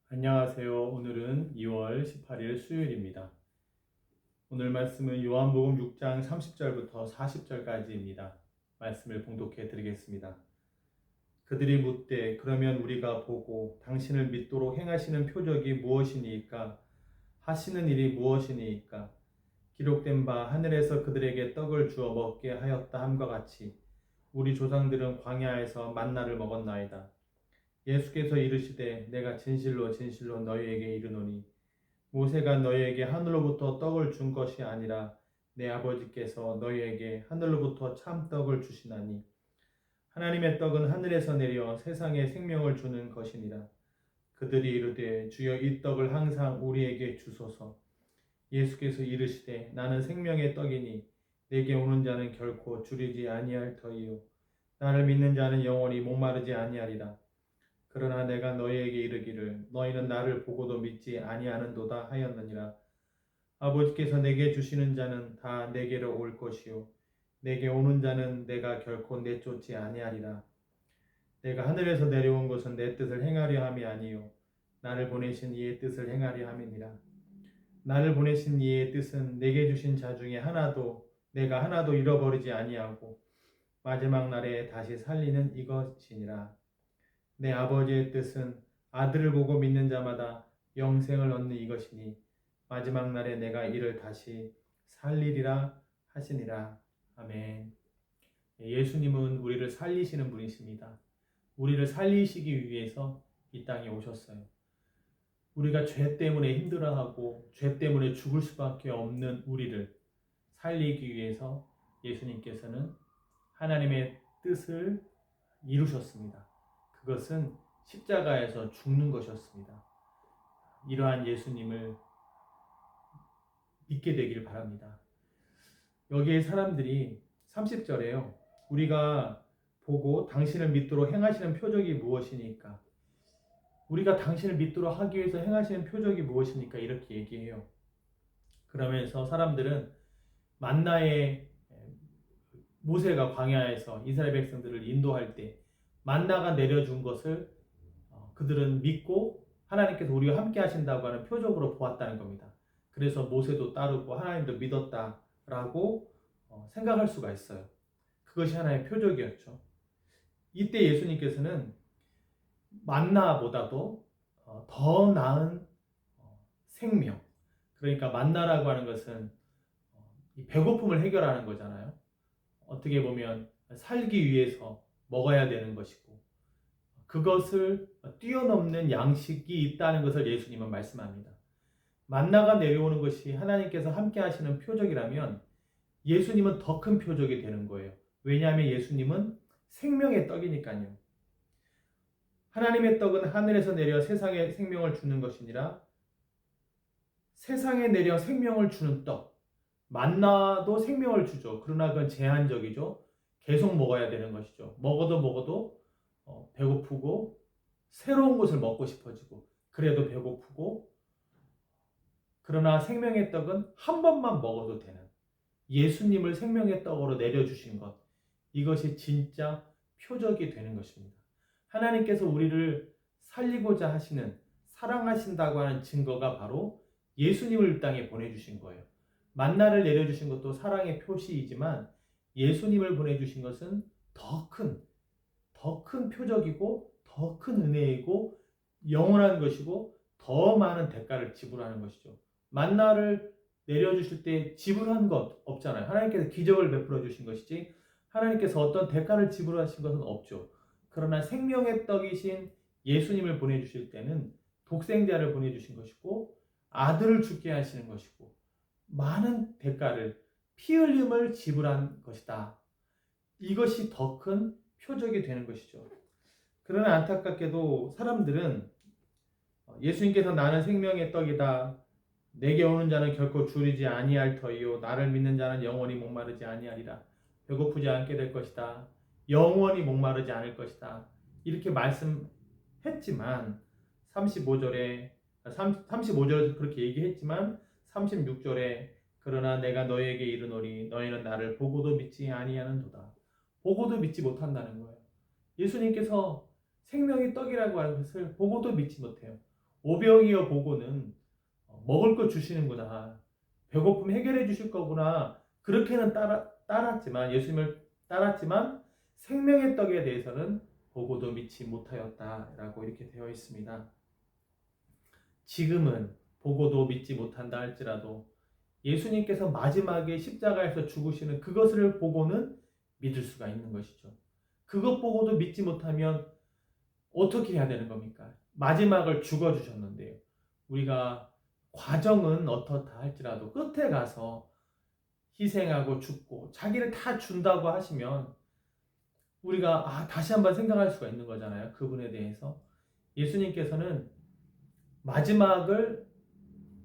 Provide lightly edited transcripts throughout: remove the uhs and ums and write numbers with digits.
안녕하세요. 오늘은 2월 18일 수요일입니다. 오늘 말씀은 요한복음 6장 30절부터 40절까지입니다. 말씀을 봉독해 드리겠습니다. 그들이 묻되 그러면 우리가 보고 당신을 믿도록 행하시는 표적이 무엇이니이까? 하시는 일이 무엇이니이까? 기록된 바 하늘에서 그들에게 떡을 주어 먹게 하였다 함과 같이 우리 조상들은 광야에서 만나를 먹었나이다. 예수께서 이르시되 내가 진실로 진실로 너희에게 이르노니 모세가 너희에게 하늘로부터 떡을 준 것이 아니라 내 아버지께서 너희에게 하늘로부터 참 떡을 주시나니 하나님의 떡은 하늘에서 내려 세상에 생명을 주는 것이니라. 그들이 이르되 주여 이 떡을 항상 우리에게 주소서. 예수께서 이르시되 나는 생명의 떡이니 내게 오는 자는 결코 줄이지 아니할 터이요 나를 믿는 자는 영원히 목마르지 아니하리라. 그러나 내가 너희에게 이르기를 너희는 나를 보고도 믿지 아니하는도다 하였느니라. 아버지께서 내게 주시는 자는 다 내게로 올 것이요 내게 오는 자는 내가 결코 내쫓지 아니하리라. 내가 하늘에서 내려온 것은 내 뜻을 행하려 함이 아니요 나를 보내신 이의 뜻을 행하려 함이니라. 나를 보내신 이의 뜻은 내게 주신 자 중에 내가 하나도 잃어버리지 아니하고 마지막 날에 다시 살리는 이것이니라. 내 아버지의 뜻은 아들을 보고 믿는 자마다 영생을 얻는 이것이니 마지막 날에 내가 이를 다시 살리리라 하시니라. 아멘. 예수님은 우리를 살리시는 분이십니다. 우리를 살리시기 위해서 이 땅에 오셨어요. 우리가 죄 때문에 힘들어하고 죄 때문에 죽을 수밖에 없는 우리를 살리기 위해서 예수님께서는 하나님의 뜻을 이루셨습니다. 그것은 십자가에서 죽는 것이었습니다. 이러한 예수님을 믿게 되길 바랍니다. 여기에 사람들이 30절에요. 우리가 보고 당신을 믿도록 행하시는 표적이 무엇이니까? 우리가 당신을 믿도록 하기 위해서 행하시는 표적이 무엇이니까? 이렇게 얘기해요. 그러면서 사람들은 만나의 모세가 광야에서 이스라엘 백성들을 인도할 때 만나가 내려준 것을 그들은 믿고 하나님께서 우리와 함께 하신다고 하는 표적으로 보았다는 겁니다. 그래서 모세도 따르고 하나님도 믿었다라고 생각할 수가 있어요. 그것이 하나의 표적이었죠. 이때 예수님께서는 만나보다도 더 나은 생명, 그러니까 만나라고 하는 것은 배고픔을 해결하는 거잖아요. 어떻게 보면 살기 위해서 먹어야 되는 것이고 그것을 뛰어넘는 양식이 있다는 것을 예수님은 말씀합니다. 만나가 내려오는 것이 하나님께서 함께 하시는 표적이라면 예수님은 더 큰 표적이 되는 거예요. 왜냐하면 예수님은 생명의 떡이니까요. 하나님의 떡은 하늘에서 내려 세상에 생명을 주는 것이니라. 세상에 내려 생명을 주는 떡. 만나도 생명을 주죠. 그러나 그건 제한적이죠. 계속 먹어야 되는 것이죠. 먹어도 배고프고 새로운 것을 먹고 싶어지고 그래도 배고프고 그러나 생명의 떡은 한 번만 먹어도 되는 예수님을 생명의 떡으로 내려주신 것 이것이 진짜 표적이 되는 것입니다. 하나님께서 우리를 살리고자 하시는 사랑하신다고 하는 증거가 바로 예수님을 이 땅에 보내주신 거예요. 만나를 내려주신 것도 사랑의 표시이지만 예수님을 보내주신 것은 더 큰 표적이고 더 큰 은혜이고 영원한 것이고 더 많은 대가를 지불하는 것이죠. 만나를 내려주실 때 지불한 것 없잖아요. 하나님께서 기적을 베풀어 주신 것이지 하나님께서 어떤 대가를 지불하신 것은 없죠. 그러나 생명의 떡이신 예수님을 보내주실 때는 독생자를 보내주신 것이고 아들을 죽게 하시는 것이고 많은 대가를 피 흘림을 지불한 것이다. 이것이 더 큰 표적이 되는 것이죠. 그러나 안타깝게도 사람들은 예수님께서 나는 생명의 떡이다. 내게 오는 자는 결코 줄이지 아니할 터이요 나를 믿는 자는 영원히 목마르지 아니하리라. 배고프지 않게 될 것이다. 영원히 목마르지 않을 것이다. 이렇게 말씀했지만 35절에 35절에서 그렇게 얘기했지만 36절에 그러나 내가 너희에게 이르노니 너희는 나를 보고도 믿지 아니하는도다. 보고도 믿지 못한다는 거예요. 예수님께서 생명의 떡이라고 하는 것을 보고도 믿지 못해요. 오병이어 보고는 먹을 거 주시는구나, 배고픔 해결해 주실 거구나, 그렇게는 따랐지만, 예수님을 따랐지만 생명의 떡에 대해서는 보고도 믿지 못하였다라고 이렇게 되어 있습니다. 지금은 보고도 믿지 못한다 할지라도 예수님께서 마지막에 십자가에서 죽으시는 그것을 보고는 믿을 수가 있는 것이죠. 그것 보고도 믿지 못하면 어떻게 해야 되는 겁니까? 마지막을 죽어주셨는데요. 우리가 과정은 어떻다 할지라도 끝에 가서 희생하고 죽고 자기를 다 준다고 하시면 우리가 다시 한번 생각할 수가 있는 거잖아요. 그분에 대해서. 예수님께서는 마지막을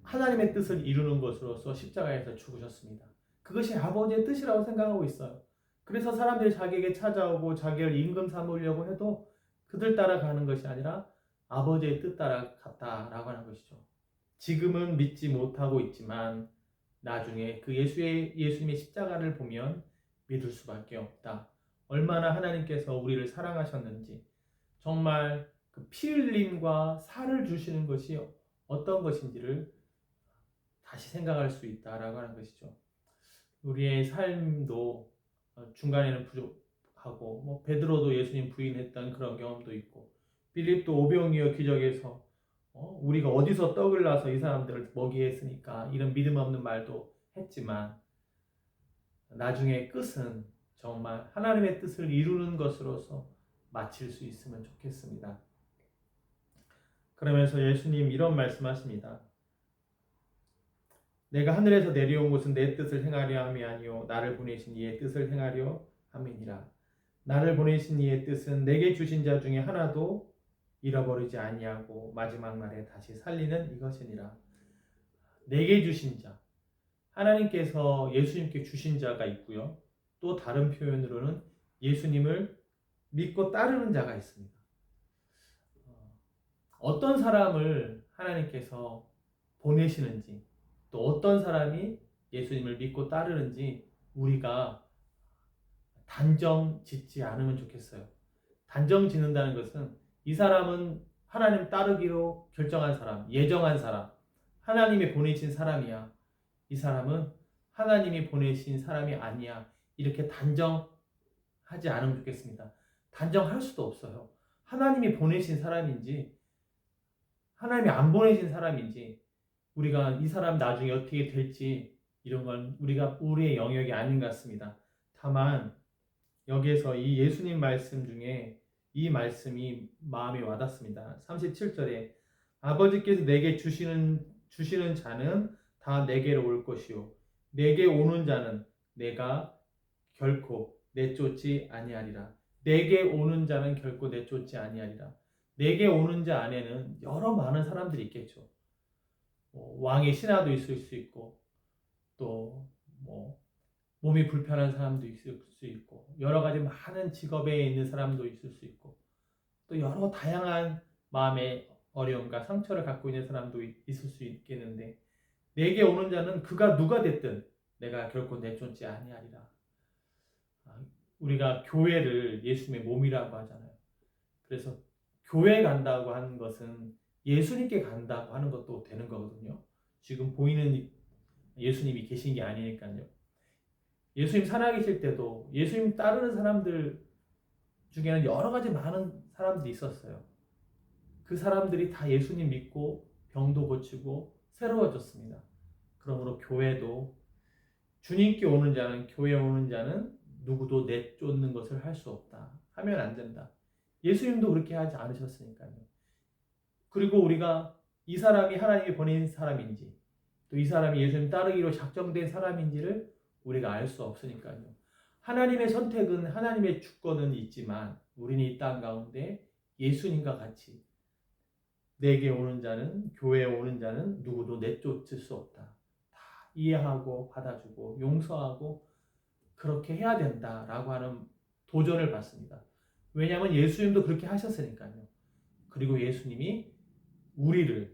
하나님의 뜻을 이루는 것으로서 십자가에서 죽으셨습니다. 그것이 아버지의 뜻이라고 생각하고 있어요. 그래서 사람들이 자기에게 찾아오고 자기를 임금 삼으려고 해도 그들 따라가는 것이 아니라 아버지의 뜻 따라 갔다라고 하는 것이죠. 지금은 믿지 못하고 있지만 나중에 그 예수님의 십자가를 보면 믿을 수밖에 없다. 얼마나 하나님께서 우리를 사랑하셨는지, 정말 그 피 흘림과 살을 주시는 것이 어떤 것인지를 다시 생각할 수 있다라고 하는 것이죠. 우리의 삶도 중간에는 부족하고, 베드로도 예수님 부인했던 그런 경험도 있고, 빌립도 오병이어 기적에서 우리가 어디서 떡을 놔서 이 사람들을 먹이게 했으니까 이런 믿음 없는 말도 했지만, 나중에 끝은 정말 하나님의 뜻을 이루는 것으로서 마칠 수 있으면 좋겠습니다. 그러면서 예수님 이런 말씀하십니다. 내가 하늘에서 내려온 것은 내 뜻을 행하려 함이 아니요 나를 보내신 이의 뜻을 행하려 함이니라. 나를 보내신 이의 뜻은 내게 주신 자 중에 하나도 잃어버리지 아니하고 마지막 날에 다시 살리는 이것이니라. 내게 주신 자, 하나님께서 예수님께 주신 자가 있고요. 또 다른 표현으로는 예수님을 믿고 따르는 자가 있습니다. 어떤 사람을 하나님께서 보내시는지, 또 어떤 사람이 예수님을 믿고 따르는지 우리가 단정 짓지 않으면 좋겠어요. 단정 짓는다는 것은 이 사람은 하나님 따르기로 결정한 사람, 예정한 사람, 하나님이 보내신 사람이야. 이 사람은 하나님이 보내신 사람이 아니야. 이렇게 단정하지 않으면 좋겠습니다. 단정할 수도 없어요. 하나님이 보내신 사람인지 하나님이 안 보내신 사람인지, 우리가 이 사람 나중에 어떻게 될지 이런 건 우리의 영역이 아닌 것 같습니다. 다만 여기에서 이 예수님 말씀 중에 이 말씀이 마음에 와닿습니다. 37절에 아버지께서 내게 주시는 자는 다 내게로 올 것이요 내게 오는 자는 내가 결코 내쫓지 아니하리라. 내게 오는 자는 결코 내쫓지 아니하리라. 내게 오는 자 안에는 여러 많은 사람들이 있겠죠. 왕의 신하도 있을 수 있고, 또 몸이 불편한 사람도 있을 수 있고, 여러 가지 많은 직업에 있는 사람도 있을 수 있고, 또 여러 다양한 마음의 어려움과 상처를 갖고 있는 사람도 있을 수 있겠는데, 내게 오는 자는 그가 누가 됐든 내가 결코 내쫓지 아니하리라. 우리가 교회를 예수님의 몸이라고 하잖아요. 그래서 교회 간다고 하는 것은 예수님께 간다고 하는 것도 되는 거거든요. 지금 보이는 예수님이 계신 게 아니니까요. 예수님 살아계실 때도 예수님 따르는 사람들 중에는 여러 가지 많은 사람들이 있었어요. 그 사람들이 다 예수님 믿고 병도 고치고 새로워졌습니다. 그러므로 교회도 주님께 오는 자는, 교회에 오는 자는 누구도 내쫓는 것을 할 수 없다. 하면 안 된다. 예수님도 그렇게 하지 않으셨으니까요. 그리고 우리가 이 사람이 하나님이 보낸 사람인지, 또 이 사람이 예수님 따르기로 작정된 사람인지를 우리가 알 수 없으니까요. 하나님의 선택은, 하나님의 주권은 있지만 우리는 이 땅 가운데 예수님과 같이 내게 오는 자는, 교회에 오는 자는 누구도 내쫓을 수 없다. 다 이해하고 받아주고 용서하고 그렇게 해야 된다라고 하는 도전을 받습니다. 왜냐하면 예수님도 그렇게 하셨으니까요. 그리고 예수님이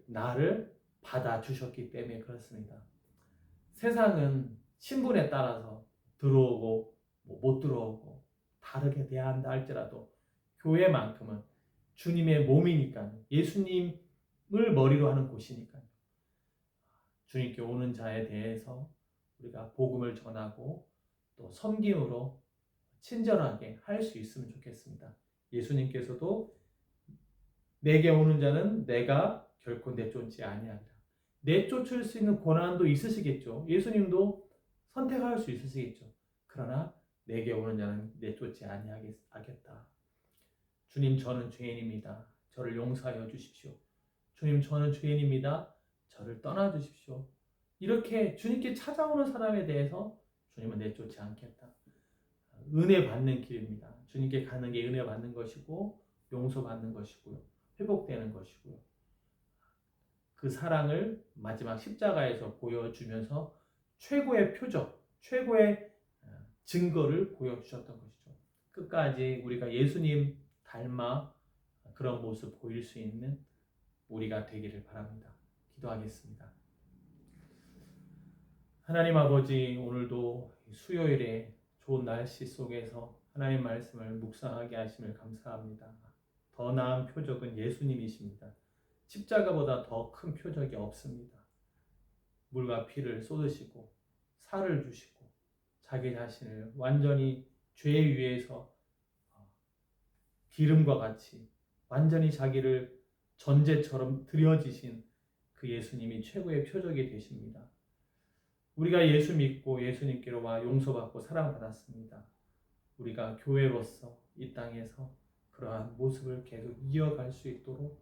나를 받아주셨기 때문에 그렇습니다. 세상은 신분에 따라서 들어오고 못 들어오고 다르게 대한다 할지라도 교회만큼은 주님의 몸이니까, 예수님 머리로 하는 곳이니까요. 주님께 오는 자에 대해서 우리가 복음을 전하고 또 섬김으로 친절하게 할 수 있으면 좋겠습니다. 예수님께서도 내게 오는 자는 내가 결코 내쫓지 아니하리라. 내쫓을 수 있는 권한도 있으시겠죠. 예수님도 선택할 수 있으시겠죠. 그러나 내게 오는 자는 내쫓지 아니하겠다. 주님, 저는 죄인입니다. 저를 용서하여 주십시오. 주님, 저는 죄인입니다. 저를 떠나 주십시오. 이렇게 주님께 찾아오는 사람에 대해서 주님은 내쫓지 않겠다. 은혜 받는 길입니다. 주님께 가는 게 은혜 받는 것이고 용서받는 것이고요. 회복되는 것이고요. 그 사랑을 마지막 십자가에서 보여주면서 최고의 표적, 최고의 증거를 보여주셨던 것이죠. 끝까지 우리가 예수님 닮아 그런 모습 보일 수 있는 우리가 되기를 바랍니다. 기도하겠습니다. 하나님 아버지, 오늘도 수요일에 좋은 날씨 속에서 하나님 말씀을 묵상하게 하심을 감사합니다. 더 나은 표적은 예수님이십니다. 십자가보다 더 큰 표적이 없습니다. 물과 피를 쏟으시고 살을 주시고 자기 자신을 완전히 죄 위에서 기름과 같이 완전히 자기를 전제처럼 드려지신 그 예수님이 최고의 표적이 되십니다. 우리가 예수 믿고 예수님께로 와 용서받고 사랑받았습니다. 우리가 교회로서 이 땅에서 그러한 모습을 계속 이어갈 수 있도록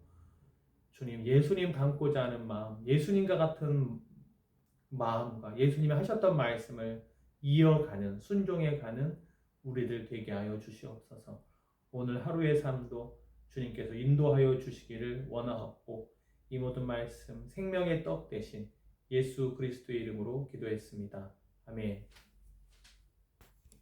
주님, 예수님 닮고자 하는 마음, 예수님과 같은 마음과 예수님이 하셨던 말씀을 이어가는, 순종해가는 우리들 되게 하여 주시옵소서. 오늘 하루의 삶도 주님께서 인도하여 주시기를 원하옵고 이 모든 말씀 생명의 떡 대신 예수 그리스도의 이름으로 기도했습니다. 아멘.